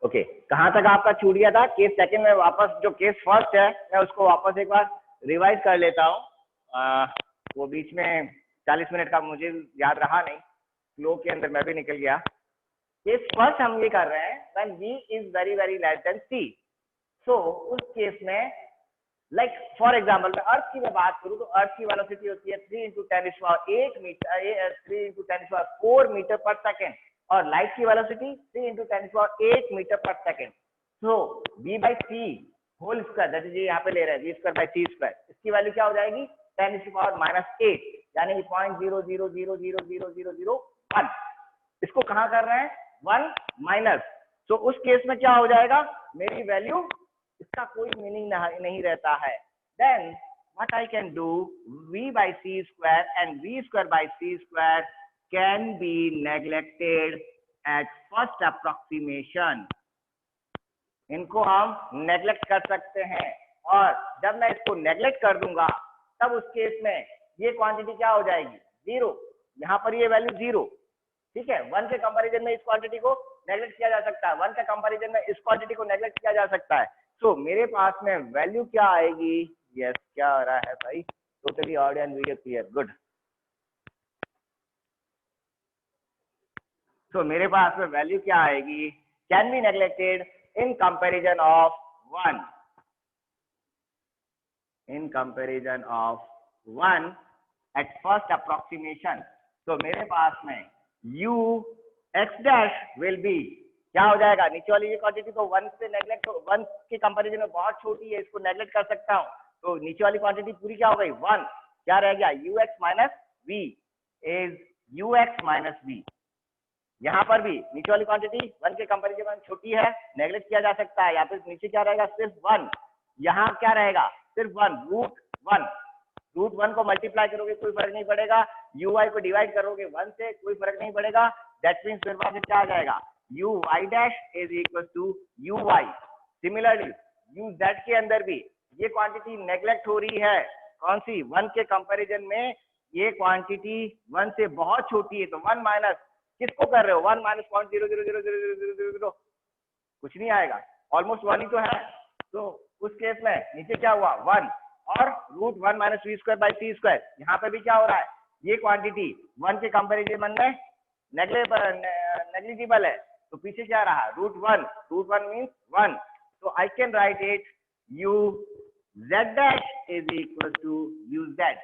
Okay, कहाँ तक आपका छूट गया था? केस सेकंड में वापस, जो केस फर्स्ट है मैं उसको वापस एक बार रिवाइज कर लेता हूँ। वो बीच में 40 मिनट का मुझे याद रहा नहीं, फ्लो के अंदर मैं भी निकल गया। केस फर्स्ट हम ये कर रहे हैं when v is very very less than c। सो उस केस में लाइक फॉर एग्जाम्पल मैं अर्थ की मैं बात करूं तो अर्थ की वेलोसिटी होती है 3 × 10⁸ मीटर 3 × 10⁴ मीटर पर सेकेंड, और लाइट की velocity 3 × 10⁸ metre per second. So v by c whole square, that is यहाँ पे ले रहे हैं v square by c square, इसकी वैल्यू क्या हो जाएगी 10⁻⁻8, यानी कि 0.0000001। इसको कहाँ कर रहे हैं 1 माइनस। तो उस केस में क्या हो जाएगा, मेरी वैल्यू, इसका कोई मीनिंग नहीं रहता है। Then what I can do, v by c square and v square by c square can be neglected at first approximation। इनको हम नेग्लेक्ट कर सकते हैं, और जब मैं इसको नेग्लेक्ट कर दूंगा तब उस केस में ये क्वांटिटी क्या हो जाएगी 0, यहाँ पर ये वैल्यू 0। ठीक है, 1 के कंपैरिजन में इस क्वांटिटी को नेग्लेक्ट किया जा सकता है, 1 के कंपैरिजन में इस क्वांटिटी को नेग्लेक्ट किया जा सकता है। सो मेरे पास में वैल्यू क्या आएगी, यस क्या आ रहा है भाई, totally audio and video clear, good. So मेरे पास में वैल्यू क्या आएगी, can be neglected in comparison of 1, in comparison of 1 at first approximation. तो मेरे पास में u x dash will be क्या हो जाएगा, नीचे वाली ये क्वांटिटी तो 1 से नेग्लेक्ट, 1 के कंपैरिजन में बहुत छोटी है, इसको नेग्लेक्ट कर सकता हूँ, तो नीचे वाली क्वांटिटी पूरी क्या हो गई 1, क्या रह गया ux minus v is ux minus v। यहाँ पर भी नीचे वाली क्वांटिटी 1 के कंपैरिजन में छोटी है, नेग्लेक्ट किया जा सकता है, यहाँ पे नीचे क्या रहेगा सिर्फ 1, यहाँ क्या रहेगा सिर्फ 1, रूट 1 को मल्टीप्लाई करोगे कोई फर्क नहीं पड़ेगा, ui को डिवाइड करोगे 1 से कोई फर्क नहीं पड़ेगा, दैट मीन्स मेरे पास क्या आ जाएगा uy dash is equal to uy। Similarly uz के अंदर भी ये क्वांटिटी नेग्लेक्ट हो रही है, कौन सी 1 के कंपैरिजन में ये क्वांटिटी 1 से बहुत छोटी है, तो 1 माइनस किसको कर रहे हो 1 माइनस 0.0000000, कुछ नहीं आएगा, ऑलमोस्ट 1 ही तो है। तो उस केस में नीचे क्या हुआ 1 और root 1 minus v square by c square, यहाँ पे भी क्या हो रहा है ये क्वांटिटी 1 के कंपैरिजन में नेग्लिजिबल है, तो पीछे क्या रहा रूट 1 मीन्स 1, तो I can write it u z dash is equal to u z।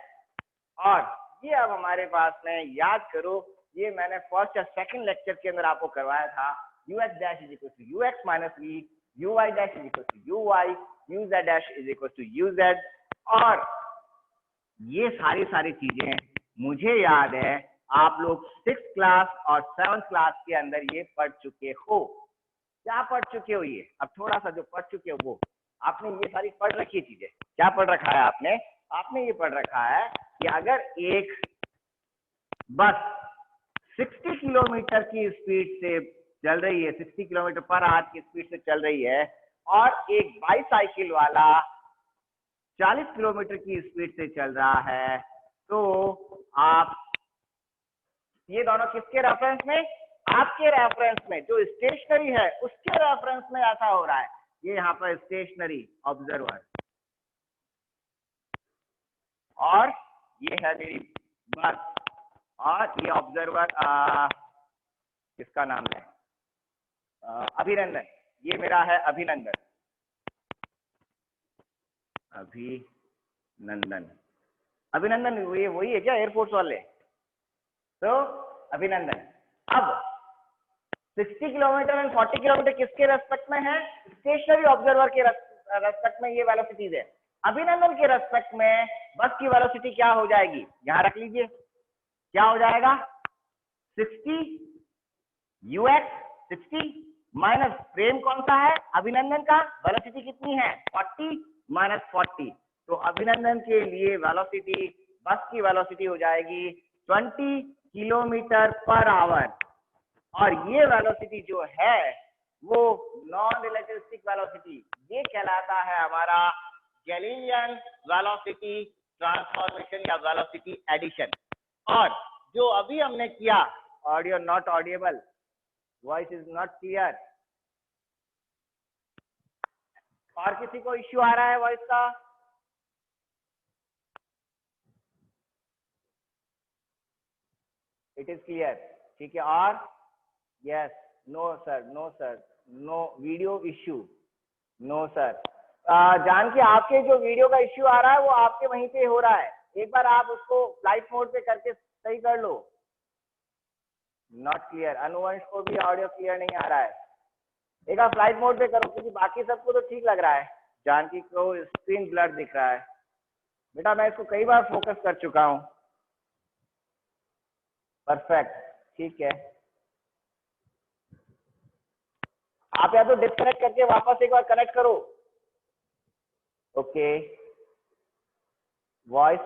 और ये अब हमारे पास में याद करो, ये मैंने फर्स्ट या सेकंड लेक्चर के अंदर आपको करवाया था, ux dash is equal to ux minus v, uy dash is equal to uy, uz dash is equal to uz। और ये सारी चीजें मुझे याद है आप लोग 6th क्लास और 7th क्लास के अंदर ये पढ़ चुके हो। क्या पढ़ चुके हो, ये अब थोड़ा सा जो पढ़ चुके हो वो आपने ये सारी पढ़ रखी चीजें, क्या पढ़ रखा है आपने ये पढ़ रखा है कि अगर एक बस 60 किलोमीटर की स्पीड से चल रही है, 60 किलोमीटर पर आवर की स्पीड से चल रही है, और एक बाईसाइकिल वाला 40 किलोमीटर की स्पीड से चल रहा है, तो आप ये दोनों किसके रेफरेंस में, आपके रेफरेंस में, जो स्टेशनरी है उसके रेफरेंस में ऐसा हो रहा है। ये यहाँ पर स्टेशनरी ऑब्जर्वर, और ये है मेरी बस, और ये ऑब्जर्वर किसका नाम है अभिनंदन, ये मेरा है अभिनंदन ये वही है क्या एयरफोर्स वाले, तो अभिनंदन। अब 60 किलोमीटर एंड 40 किलोमीटर किसके रेस्पेक्ट में है, स्टेशनरी ऑब्जर्वर के रेस्पेक्ट में ये वेलोसिटीज है। अभिनंदन के रेस्पेक्ट में बस की वेलोसिटी क्या हो जाएगी, यहां रख लीजिए, क्या हो जाएगा 60 ux 60 माइनस फ्रेम कौन सा है अभिनंदन का, वेलोसिटी कितनी है 40 माइनस 40, तो अभिनंदन के लिए वेलोसिटी, बस की वेलोसिटी हो जाएगी 20 किलोमीटर पर आवर, और ये वेलोसिटी जो है वो नॉन रिलेटिविस्टिक वेलोसिटी, ये कहलाता है हमारा गैलीलियन वेलोसिटी ट्रांसफॉर्मेशन या वेलोसिटी एडिशन। और जो अभी हमने किया, audio not audible, voice is not clear, और किसी को इश्यू आ रहा है वॉइस का? इट इज क्लियर, ठीक है। और yes, no sir, no sir, no video issue, no sir. जान के आपके जो वीडियो का इश्यू आ रहा है वो आपके वहीं पे हो रहा है, एक बार आप उसको फ्लाइट मोड पे करके सही कर लो। नॉट क्लियर, अनुवंश को भी ऑडियो क्लियर नहीं आ रहा है, एक बार फ्लाइट मोड पे करो, क्योंकि बाकी सबको तो ठीक लग रहा है, जानकी को स्क्रीन ब्लर दिख रहा है। बेटा मैं इसको कई बार फोकस कर चुका हूँ। परफेक्ट, ठीक है। आप या तो डिस्कनेक्ट करके वापस एक बार कनेक्ट करो। ओके, वॉइस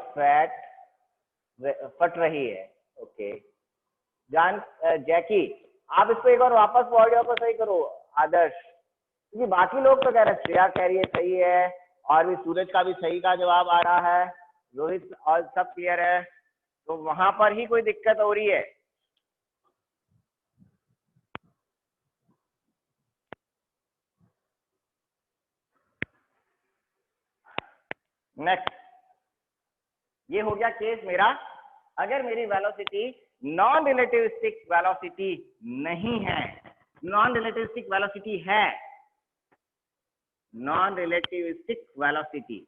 फट रही है। ओके जान, जैकी आप इसको एक बार वापस ऑडियो को सही करो। आदर्श, क्योंकि बाकी लोग तो कह रहे हैं, श्रेया कह रही है सही है, और भी सूरज का भी सही का जवाब आ रहा है, रोहित और सब क्लियर है, तो वहां पर ही कोई दिक्कत हो रही है। नेक्स्ट, ये हो गया केस मेरा। अगर मेरी वेलोसिटी नॉन रिलेटिविस्टिक वेलोसिटी नहीं है, नॉन रिलेटिविस्टिक वेलोसिटी है, non relativistic velocity,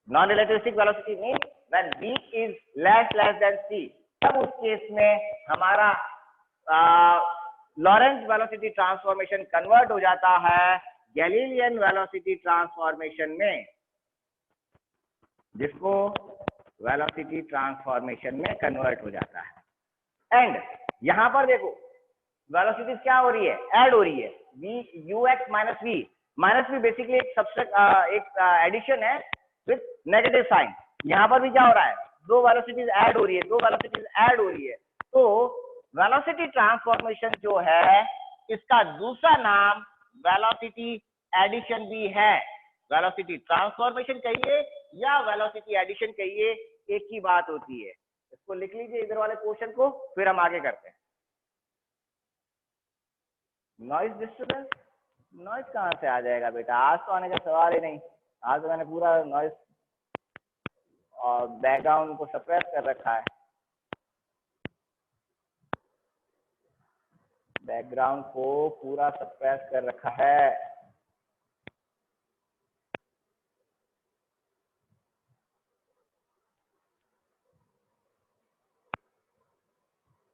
non relativistic velocity mean when v is less than c, तब उस केस में हमारा लॉरेंट वेलोसिटी ट्रांसफॉर्मेशन कन्वर्ट हो जाता है गैलीलियन वेलोसिटी ट्रांसफॉर्मेशन में, जिसको वेलोसिटी ट्रांसफॉर्मेशन में कन्वर्ट हो जाता है। एंड यहां पर देखो वेलोसिटी क्या हो रही है, ऐड हो रही है, v ux minus v basically एक सब्सट्रैक्ट एक एडिशन है विथ नेगेटिव साइन। यहां पर भी क्या हो रहा है, दो वेलोसिटीज ऐड हो रही है, दो वेलोसिटीज ऐड हो रही है। तो वेलोसिटी ट्रांसफॉर्मेशन जो है इसका दूसरा नाम वेलोसिटी एडिशन भी है। वेलोसिटी ट्रांसफॉर्मेशन कहिए या वेलोसिटी एडिशन कहिए, एक ही बात होती है। इसको लिख लीजिए इधर वाले क्वेश्चन को, फिर हम आगे करते हैं। नॉइज डिस्टर्बेंस, नॉइज कहाँ से आ जाएगा बेटा, आज तो आने का सवाल ही नहीं। आज तो मैंने पूरा नॉइज और बैकग्राउंड को सप्रेस कर रखा है, बैकग्राउंड को पूरा सप्रेस कर रखा है।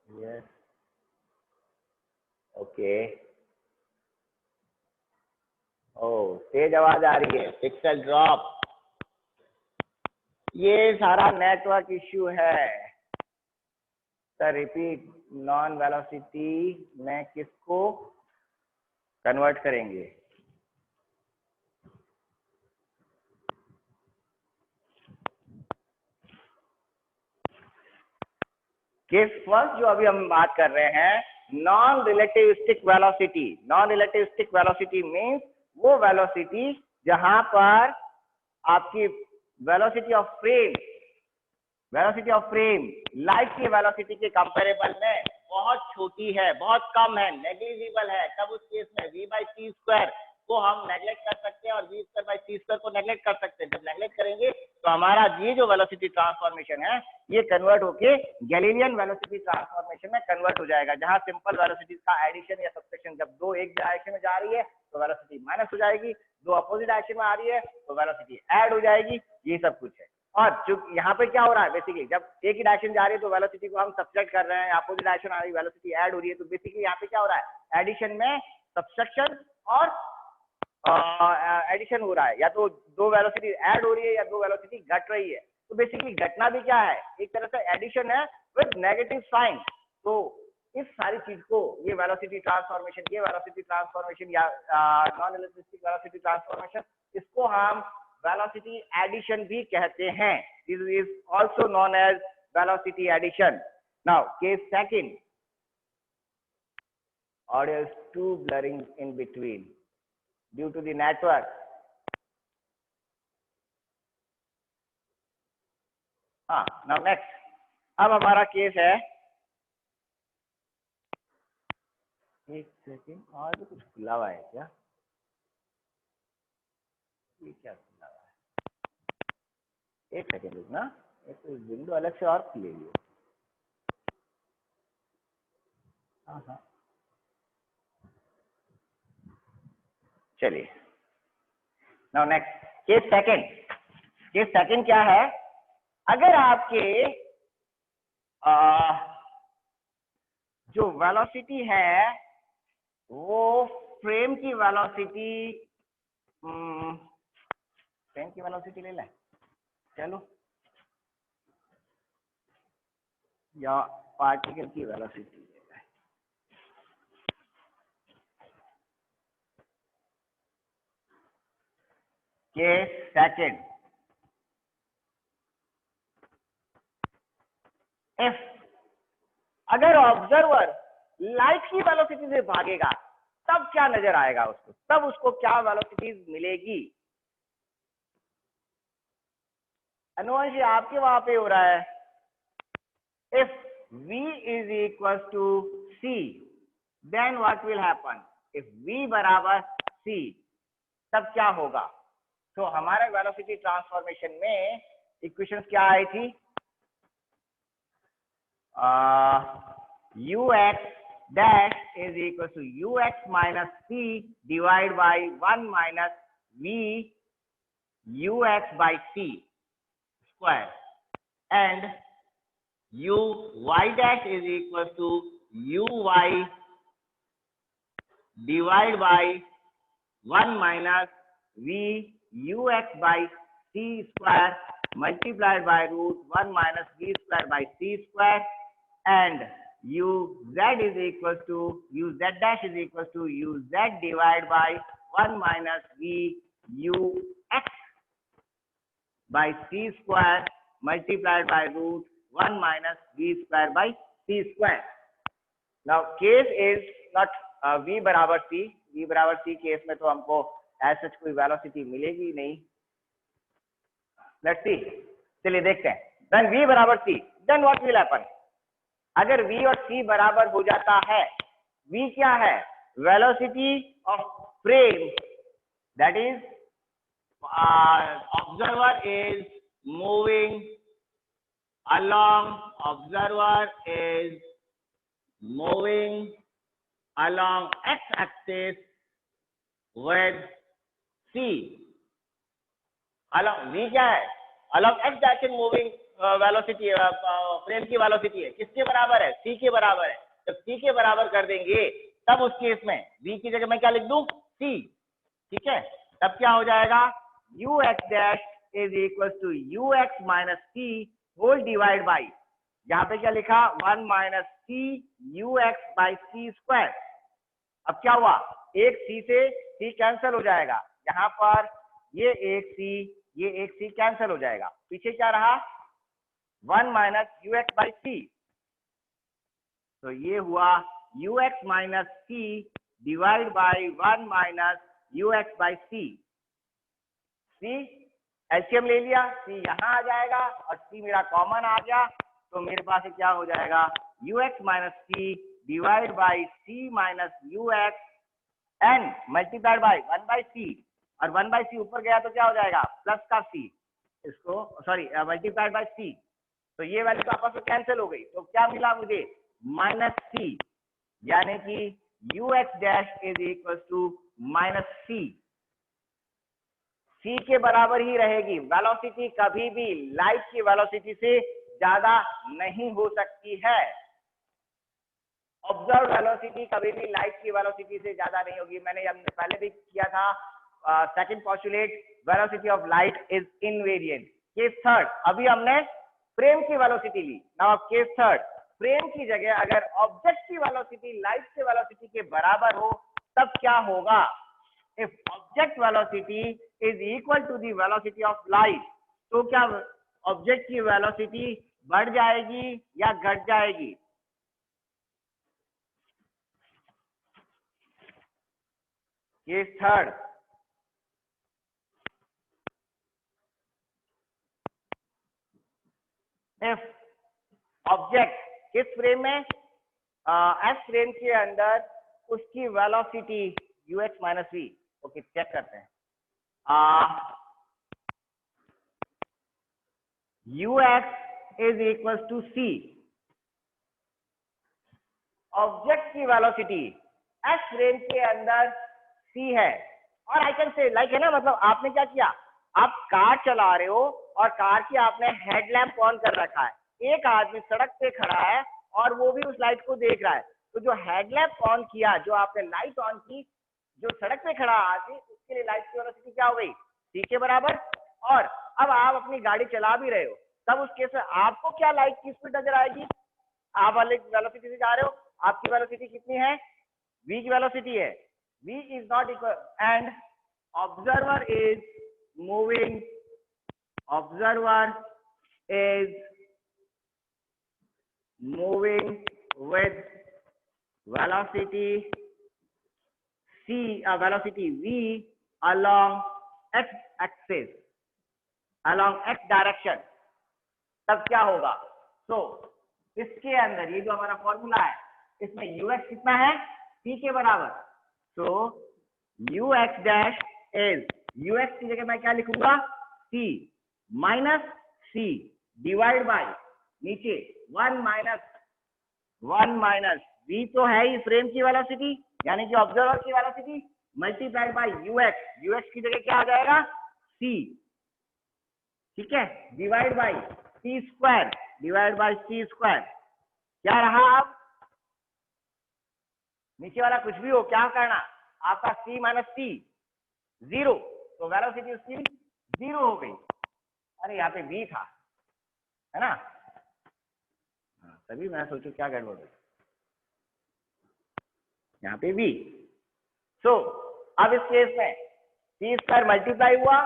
Yes, okay. ओ तेज आवाज आ रही है, पिक्सल ड्रॉप, ये सारा नेटवर्क इश्यू है। सर रिपीट, नॉन वेलोसिटी में किसको कन्वर्ट करेंगे? केस फर्स्ट जो अभी हम बात कर रहे हैं, non relativistic velocity. Non relativistic velocity means वो वेलोसिटी जहां पर आपकी velocity of frame, velocity of frame light की वेलोसिटी के कंपेरेबल में बहुत छोटी है, बहुत कम है, नेग्लिजिबल है। तब उस केस में v बाई सी स्क्वायर को हम नेग्लेक्ट कर सकते हैं और v square by c square को नेग्लेक्ट कर सकते हैं। जब नेग्लेक्ट करेंगे तो हमारा ये जो वेलोसिटी ट्रांसफॉर्मेशन है ये कन्वर्ट होके गैलीलियन वेलोसिटी ट्रांसफॉर्मेशन में कन्वर्ट हो जाएगा, जहां सिंपल वेलोसिटी का एडिशन या सब्ट्रैक्शन, जब दो एक डायरेक्शन में जा रही है तो वेलोसिटी माइनस हो जाएगी, दो अपोजिट डायरेक्शन में आ रही है तो वेलोसिटी ऐड हो जाएगी, ये सब कुछ है। और जो यहाँ पे क्या हो रहा है, बेसिकली जब एक ही डायरेक्शन जा रही है तो वेलोसिटी को हम सब्ट्रैक्ट कर रहे हैं, अपोजिट डायरेक्शन आ रही है वेलोसिटी ऐड हो रही है, तो बेसिकली यहाँ पे क्या हो रहा है, एडिशन में सब्ट्रैक्शन और एडिशन हो रहा है, या तो दो वेलोसिटी ऐड हो रही है या दो वेलोसिटी घट रही है। तो बेसिकली घटना भी क्या है, एक तरह से एडिशन है विद नेगेटिव साइन। तो इस सारी चीज को, ये वेलोसिटी ट्रांसफॉर्मेशन, ये वेलोसिटी ट्रांसफॉर्मेशन या नॉन रिलेटिविस्टिक वेलोसिटी ट्रांसफॉर्मेशन, इसको हम वेलोसिटी एडिशन भी कहते हैं। This is also known as velocity addition. Now case second, audio is too blurring in between due to the network. हाँ, now next, अब हमारा केस है, एक सेकेंड, और भी कुछ खुला हुआ है क्या? ये क्या खुला हुआ है? एक सेकेंड रुकना, एक तो विंडो अलग से और खुले लिए। हाँ हाँ, चलिए। Now next case second. Case second क्या है? अगर आपके जो वेलोसिटी है वो फ्रेम की वेलोसिटी, फ्रेम की वेलोसिटी ले लें चलो, या पार्टिकल की वेलोसिटी ले लें। केस सेकंड, इफ अगर ऑब्जर्वर लाइट की वेलोसिटी से भागेगा तब क्या नजर आएगा उसको, तब उसको क्या वेलोसिटी मिलेगी? अनुवंशी आपके वहां पे हो रहा है, if v is equals to c then what will happen? if v बराबर c तब क्या होगा? तो हमारे वेलोसिटी ट्रांसफॉर्मेशन में इक्वेशंस क्या आई थी? ux dash is equal to ux minus c divided by 1 minus v ux by c square, and uy dash is equal to uy divided by 1 minus v ux by c square multiplied by root 1 minus v square by c square, and uz is equal to uz dash is equal to uz divided by 1 minus v ux by c square multiplied by root 1 minus v square by c square. Now case is not v बराबर c, v बराबर c case में तो हमको ऐसा कोई velocity मिलेगी नहीं। Let's see, चलिए देखते हैं। देन v बराबर c, then what will happen? अगर v और c बराबर हो जाता है, v क्या है? Velocity of frame, that is observer is moving along, observer is moving along x-axis with c. along v क्या है? along x direction moving velocity, frame की वेलोसिटी है, किसके बराबर है? c के बराबर है। जब c के बराबर कर देंगे तब उस केस में v की जगह मैं क्या लिख दूं? c, ठीक है। तब क्या हो जाएगा? ux dash is equals to ux minus c whole divide by, यहाँ पे क्या लिखा? 1 minus c u x by c square. अब क्या हुआ? एक सी से सी कैंसिल हो जाएगा, यहाँ पर ये एक सी कैंसिल हो जाएगा, पीछे क्या रहा? 1 minus u x by c. तो ये हुआ u x minus c divide by 1 minus u x by c. C LCM ले लिया, सी यहाँ आ जाएगा और सी मेरा कॉमन आ गया, तो मेरे पास क्या हो जाएगा? U x minus c divide by c minus u x n multiplied by 1 by c, और 1 बाई सी ऊपर गया तो क्या हो जाएगा? प्लस का सी, इसको सॉरी मल्टीप्लाइड बाई सी। तो ये वैल्यू तो आपस में कैंसिल हो गई, तो क्या मिला मुझे? माइनस सी, यानी कि u x dash is equal to minus c. c के बराबर ही रहेगी। वेलोसिटी कभी भी लाइट की वेलोसिटी से ज्यादा नहीं हो सकती है। ऑब्जर्व वेलोसिटी कभी भी लाइट की वेलोसिटी से ज्यादा नहीं होगी। मैंने पहले भी किया था second postulate, velocity of light is invariant. Case third, अभी हमने फ्रेम की वेलोसिटी ली। नाउ केस थर्ड, फ्रेम की जगह अगर ऑब्जेक्ट की वेलोसिटी लाइट के वेलोसिटी के बराबर हो तब क्या होगा? If object velocity is equal to the velocity of light, तो क्या ऑब्जेक्ट की वेलोसिटी बढ़ जाएगी या घट जाएगी? केस थर्ड, इफ ऑब्जेक्ट किस फ्रेम में? एस फ्रेम के अंदर उसकी velocity ux minus v. Okay, check करते हैं। ux is equal to c, object की वेलोसिटी x रेंज के अंदर c है, और आई कैन से लाइक है ना, मतलब आपने क्या किया, आप कार चला रहे हो और कार की आपने हेडलैम्प ऑन कर रखा है, एक आदमी सड़क पे खड़ा है और वो भी उस लाइट को देख रहा है, तो जो हेडलैम्प ऑन किया, जो आपने लाइट ऑन की, जो सड़क पे खड़ा आदमी, उसके लिए लाइट की वेलोसिटी क्या हो गई, c के बराबर। और अब आप अपनी गाड़ी चला भी रहे हो, तब उस केस में आपको क्या लाइट की स्पीड नजर आएगी, आप वाले वेलोसिटी से जा रहे हो, आपकी वेलोसिटी कितनी है, v की वेलोसिटी है, v is not equal, and observer is moving, observer is moving with velocity c, velocity v along x axis, along x direction, तब क्या होगा। तो इसके अंदर ये जो हमारा फॉर्मूला है, इसमें ux कितना है, c के बराबर, तो ux डैश इज, ux की जगह मैं क्या लिखूंगा, c minus c divide by नीचे 1 माइनस v तो है ही फ्रेम की वेलोसिटी, यानी कि ऑब्जर्वर की वेलोसिटी, मल्टीप्लाइड बाय ux की जगह क्या आ जाएगा, c, ठीक है, डिवाइड बाय c स्क्वायर, क्या रहा, अब नीचे वाला कुछ भी हो, क्या करना आपका, c माइनस c 0, तो वेलोसिटी उसकी 0 हो गई। अरे यहाँ पे v था, है ना, तभी मैं सोचू क्या गड़बड़ है, यहाँ पे v। सो अब इस केस में c स्क्वायर मल्टीप्लाई हुआ,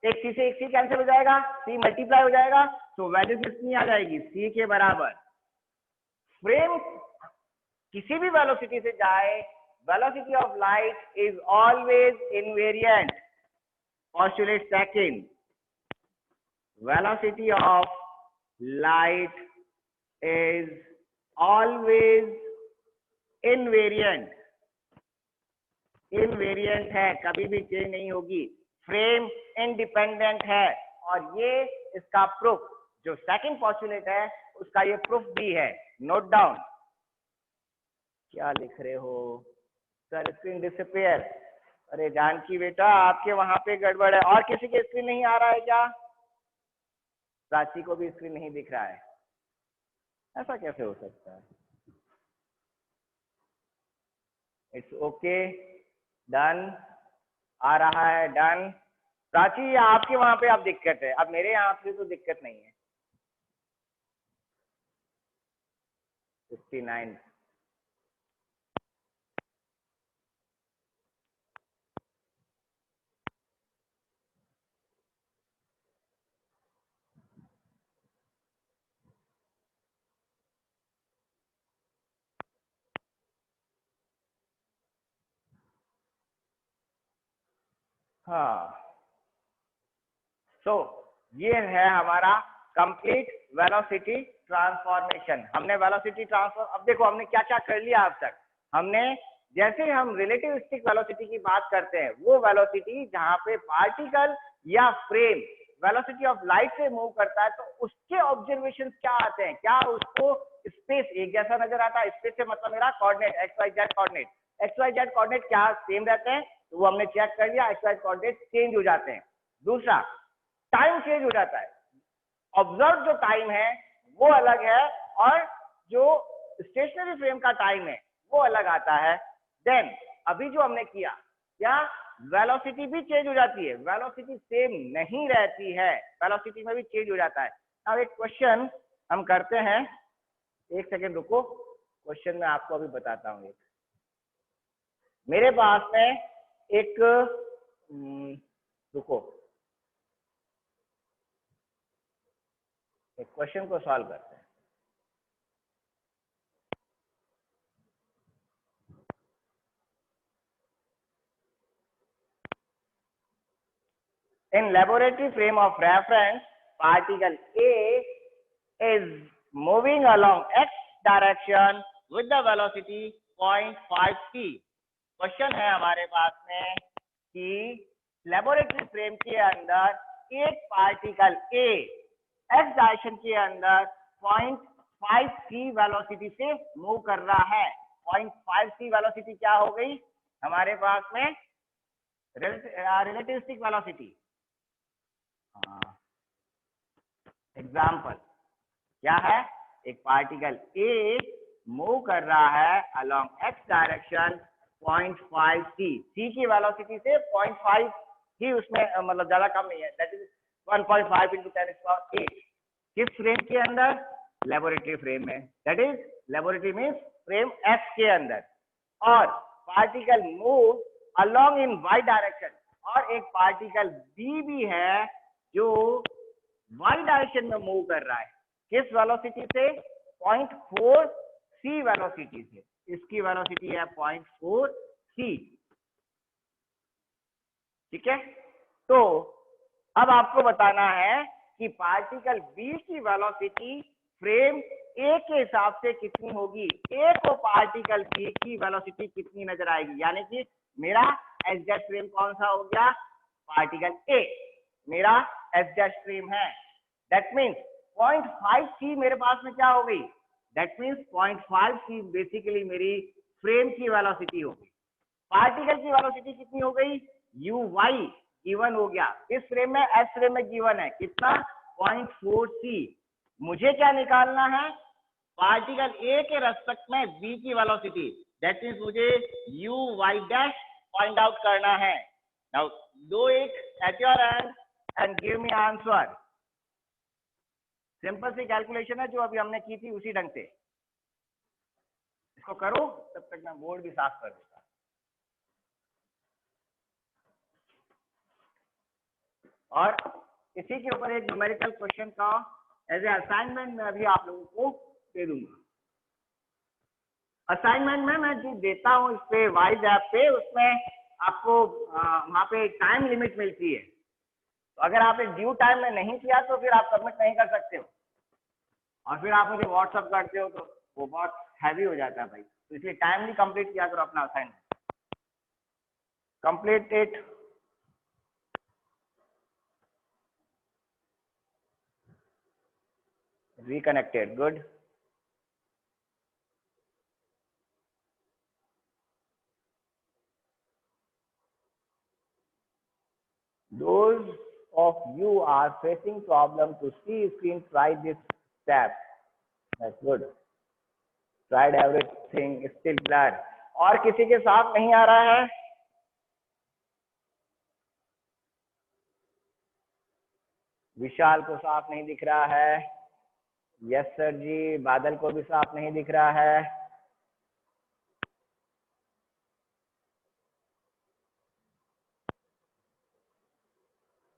एक c से एक c कैंसिल हो जाएगा, c मल्टीप्लाई हो जाएगा, तो वैल्यू कितनी आ जाएगी, c के बराबर। फ्रेम किसी भी वेलोसिटी से जाए, velocity of light is always invariant, postulate second, velocity of light is always invariant, invariant है, कभी भी चेंज नहीं होगी, फ्रेम इंडिपेंडेंट है, और ये इसका प्रूफ, जो सेकंड पोस्टुलेट है उसका ये प्रूफ भी है, नोट डाउन। क्या लिख रहे हो सर, स्क्रीन डिसअपीयर, अरे जानकी बेटा आपके वहां पे गड़बड़ है, और किसी के स्क्रीन नहीं आ रहा है क्या, प्राची को भी स्क्रीन नहीं दिख रहा है, ऐसा कैसे हो सकता है, इट्स ओके, डन, आ रहा है, डन। प्राची आपके वहां पे अब दिक्कत है, अब मेरे यहाँ पे तो दिक्कत नहीं है। 69 हाँ, सो ये है हमारा कंप्लीट वेलोसिटी ट्रांसफॉर्मेशन। हमने वेलोसिटी ट्रांसफॉर्म, अब देखो हमने क्या क्या कर लिया अब तक, हमने जैसे हम रिलेटिविस्टिक वेलोसिटी की बात करते हैं, वो वेलोसिटी जहां पे पार्टिकल या फ्रेम वेलोसिटी ऑफ लाइट से मूव करता है, तो उसके ऑब्जर्वेशन क्या आते हैं, क्या उसको स्पेस एक जैसा नजर आता है, स्पेस से मतलब मेरा coordinate x y z coordinate, x y z coordinate क्या सेम रहते हैं, तो वो हमने चेक कर लिया, एक्स वाई कोऑर्डिनेट चेंज हो जाते हैं। दूसरा, टाइम चेंज हो जाता है, ऑब्जर्व जो टाइम है वो अलग है, और जो स्टेशनरी फ्रेम का टाइम है वो अलग आता है। देन अभी जो हमने किया, क्या वेलोसिटी भी चेंज हो जाती है, वेलोसिटी सेम नहीं रहती है, वेलोसिटी में भी चेंज हो जाता है। अब एक क्वेश्चन हम करते हैं, एक सेकेंड रुको, क्वेश्चन मैं आपको अभी बताता हूँ। मेरे पास में एक रुको, एक क्वेश्चन को सॉल्व करते हैं। In laboratory frame of reference, particle A is moving along x direction with the velocity 0.5 t. Question है हमारे पास में कि लेबोरेटरी फ्रेम के अंदर एक पार्टिकल ए एक्स डायरेक्शन के अंदर 0.5 c वेलोसिटी से मूव कर रहा है। 0.5 c वेलोसिटी क्या हो गई हमारे पास में? Relativistic velocity. एग्जाम्पल क्या है? एक पार्टिकल ए मूव कर रहा है अलोंग एक्स डायरेक्शन 0.5 c की वेलोसिटी से 0.5 ही उसमें मतलब ज्यादा कम नहीं है, दैट इज 1.5 into 10⁸ किस फ्रेम के अंदर? लेबोरेटरी फ्रेम में, that is laboratory means frame x के अंदर। और particle move along in y direction, और एक पार्टिकल बी भी है जो वाई डायरेक्शन में मूव कर रहा है। किस वेलोसिटी से? 0.4 c वेलोसिटी से। इसकी वेलोसिटी है 0.4 c। ठीक है, तो अब आपको बताना है कि पार्टिकल बी की वेलोसिटी फ्रेम ए के हिसाब से कितनी होगी। ए को पार्टिकल बी की वेलोसिटी कितनी नजर आएगी, यानी कि मेरा एस डैश फ्रेम कौन सा हो गया? पार्टिकल ए मेरा एस डैश फ्रेम है। दैट मीन्स 0.5 c मेरे पास में क्या हो गई? दैट मीन्स 0.5 c बेसिकली मेरी फ्रेम की वेलोसिटी होगी। पार्टिकल की वेलोसिटी कितनी हो गई? यू वाई गिवन हो गया। इस फ्रेम में, एस फ्रेम में गिवन है कितना? 0.4 c। मुझे क्या निकालना है? पार्टिकल ए के रेस्पेक्ट में बी की वेलोसिटी, दैट मीन्स मुझे u y dash find out करना है। Now do it at your end and give me answer. Simple सी कैलकुलेशन है जो अभी हमने की थी उसी ढंग से। इसको करो, तब तक मैं बोर्ड भी साफ कर दूंगा। और इसी के ऊपर एक न्यूमेरिकल क्वेश्चन का एज ए असाइनमेंट मैं अभी आप लोगों को दे दूंगा। असाइनमेंट में मैं जो देता हूँ इस पे वाइज ऐप पे, उसमें आपको वहाँ पे टाइम लिमिट मिलती है। तो अगर आपने ड्यू टाइम में नहीं किया तो फिर आप सबमिट नहीं कर सकते हो, और फिर आप मुझे व्हाट्सअप करते हो तो वो बहुत हैवी हो जाता है भाई। तो इसलिए टाइमली कंप्लीट किया करो अपना assignment. Complete it. Reconnected, good. Those of you are facing problem to see screen, try this step. That's good. Tried everything, still blur. और किसी के साथ नहीं आ रहा है? विशाल को साफ नहीं दिख रहा है। यस सर जी। बादल को भी साफ नहीं दिख रहा है।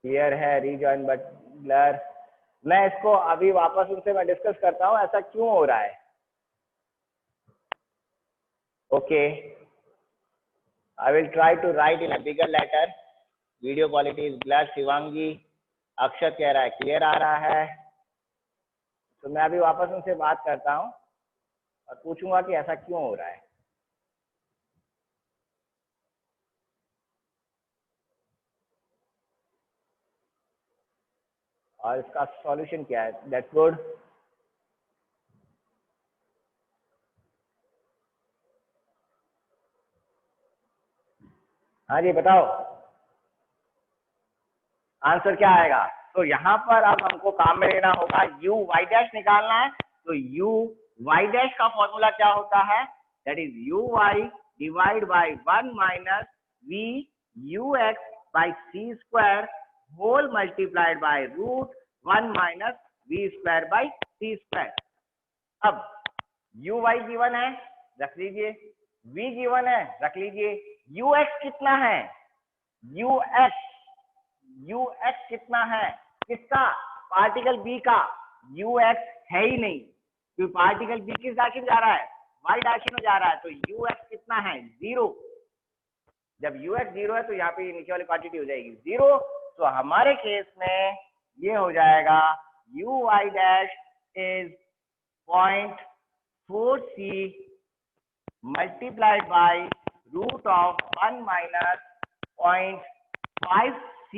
क्लियर है, रीजॉइन बट ब्लर। मैं इसको अभी वापस उनसे मैं डिस्कस करता हूँ ऐसा क्यों हो रहा है। Okay, I will try to write in a bigger letter. Video quality is blur. Shivangi, Akshat कह रहा है क्लियर आ रहा है। तो मैं अभी वापस उनसे बात करता हूँ और पूछूंगा कि ऐसा क्यों हो रहा है। और इसका सॉल्यूशन क्या है। That's good. हाँ जी बताओ, आंसर क्या आएगा। तो यहाँ पर अब हमको काम में लेना होगा, यू वाई डैश निकालना है। तो यू वाई डैश का फॉर्मूला क्या होता है? That is u y divide by 1 minus v u x by c square whole multiplied by root 1 minus v square by c square. अब यू वाई गिवन है, रख लीजिए। वी गिवन है, रख लीजिए। यू एक्स कितना है? यू एक्स कितना है? किसका? पार्टिकल बी का। यू एक्स है ही नहीं, क्योंकि पार्टिकल बी किस डायरेक्शन जा रहा है? वाई डायरेक्शन में जा रहा है। तो यू एक्स कितना है? 0। जब यू एक्स 0 है तो यहाँ पे नीचे वाली क्वांटिटी हो जाएगी 0। तो हमारे केस में ये हो जाएगा u y dash is 0.4 c multiplied by root of 1 minus 0.5 5c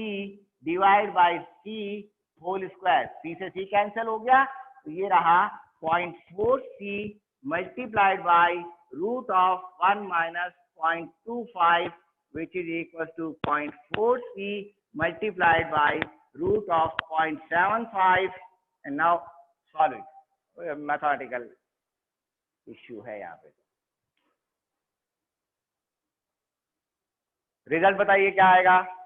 divide by c whole square, c से c कैंसिल हो गया, तो ये रहा 0.4c multiplied by root of 1 minus 0.25 which is equal to 0.4c multiplied by root of 0.75 and now solve it. Mathematical issue है यहाँ पे। Result बताइए क्या आएगा?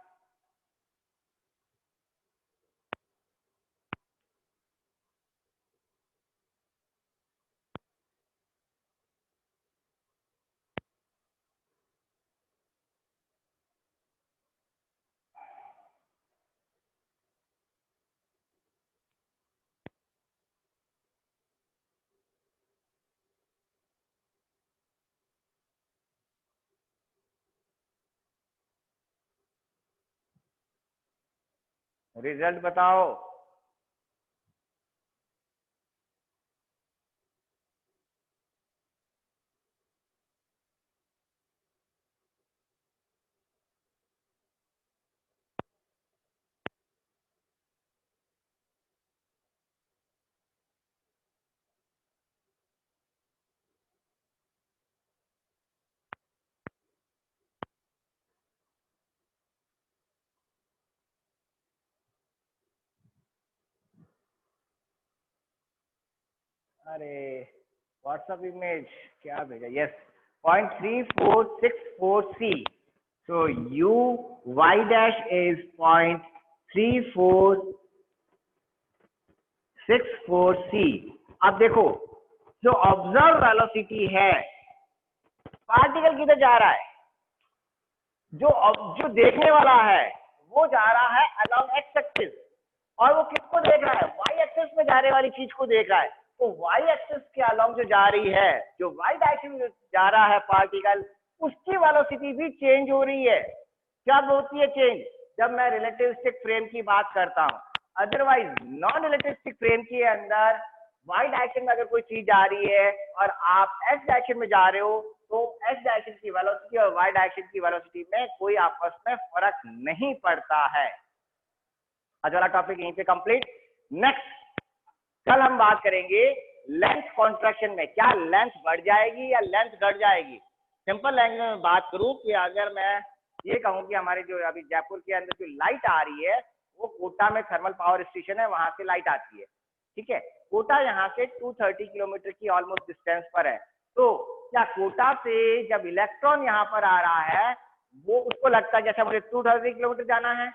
रिजल्ट बताओ। अरे व्हाट्सएप इमेज क्या भेजा? Yes 0.3464c, so u y dash is 0.3464c। अब देखो जो ऑब्जर्व वेलोसिटी है, पार्टिकल किधर जा रहा है, जो देखने वाला है वो जा रहा है अलोंग एक्स एक्सिस, और वो किसको देख रहा है? वाई एक्सिस में जाने वाली चीज को देख रहा है। तो वाई एक्सिस के अलोंग जो जा रही है, जो वाई डायरेक्शन में जा रहा है पार्टिकल, उसकी वेलोसिटी भी चेंज हो रही है। कब होती है चेंज? जब मैं रिलेटिविस्टिक फ्रेम की बात करता हूँ। अदरवाइज नॉन रिलेटिविस्टिक फ्रेम के अंदर वाई डायरेक्शन में अगर कोई चीज जा रही है और आप एक्स डायरेक्शन में जा रहे हो, तो एक्स डायरेक्शन की वेलोसिटी और वाई डायरेक्शन की वेलोसिटी में कोई आपस में फर्क नहीं पड़ता है। आज वाला टॉपिक यहीं पे कंप्लीट। नेक्स्ट कल हम बात करेंगे लेंथ कॉन्ट्रैक्शन में, क्या लेंथ बढ़ जाएगी या लेंथ घट जाएगी। सिंपल लैंग्वेज में बात करूं कि अगर मैं ये कहूं कि हमारे जो अभी जयपुर के अंदर जो लाइट आ रही है, वो कोटा में थर्मल पावर स्टेशन है, वहां से लाइट आती है, ठीक है। कोटा यहाँ से 230 किलोमीटर की ऑलमोस्ट डिस्टेंस पर है। तो क्या कोटा से जब इलेक्ट्रॉन यहाँ पर आ रहा है, वो उसको लगता है जैसे मुझे 230 किलोमीटर जाना है,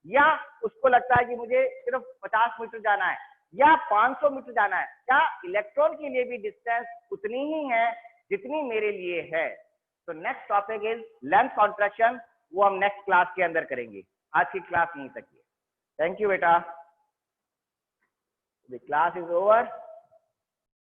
या उसको लगता है कि मुझे सिर्फ 50 मीटर जाना है या 500 मीटर जाना है? क्या इलेक्ट्रॉन के लिए भी डिस्टेंस उतनी ही है जितनी मेरे लिए है? तो next topic is length contraction, वो हम नेक्स्ट क्लास के अंदर करेंगे। आज की क्लास यहीं तक है। थैंक यू बेटा, द क्लास इज ओवर।